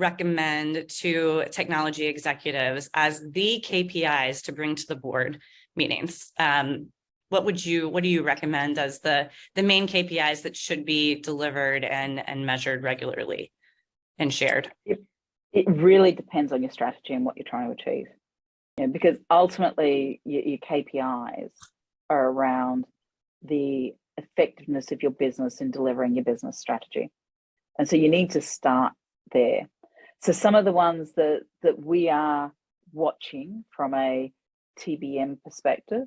recommend to technology executives as the KPIs to bring to the board meetings? What do you recommend as the main KPIs that should be delivered and measured regularly and shared? It really depends on your strategy and what you're trying to achieve. Because ultimately your KPIs are around the effectiveness of your business in delivering your business strategy. And so you need to start there. So some of the ones that we are watching from a TBM perspective,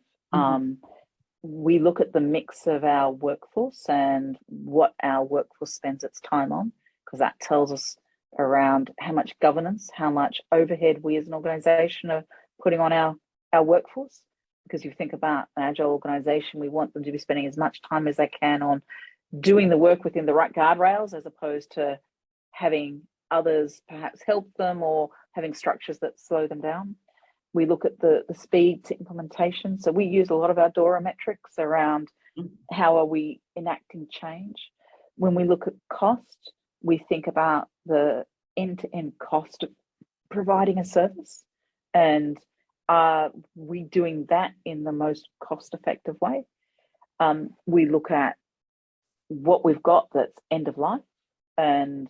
we look at the mix of our workforce and what our workforce spends its time on, because that tells us around how much governance, how much overhead we as an organization are putting on our workforce. Because you think about an agile organization, we want them to be spending as much time as they can on doing the work within the right guardrails, as opposed to having others perhaps help them or having structures that slow them down. We look at the speed to implementation. So we use a lot of our DORA metrics around how are we enacting change. When we look at cost, we think about the end-to-end cost of providing a service, and are we doing that in the most cost-effective way? We look at what we've got that's end of life, and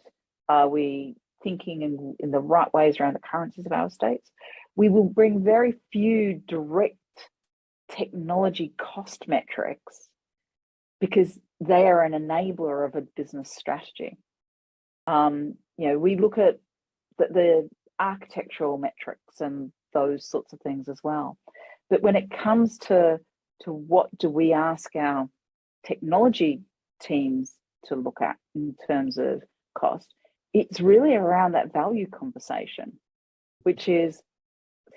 are we thinking in the right ways around the currencies of our estates? We will bring very few direct technology cost metrics because they are an enabler of a business strategy. We look at the architectural metrics and those sorts of things as well. But when it comes to what do we ask our technology teams to look at in terms of cost, it's really around that value conversation, which is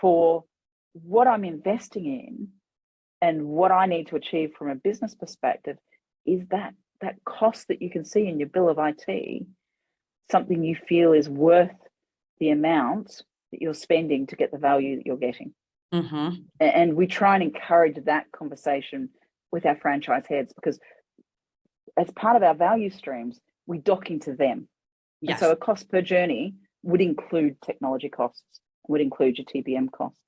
for what I'm investing in and what I need to achieve from a business perspective, is that cost that you can see in your bill of IT something you feel is worth the amount that you're spending to get the value that you're getting. And we try and encourage that conversation with our franchise heads, because as part of our value streams, we dock into them. Yes. And so a cost per journey would include technology costs, would include your TBM costs.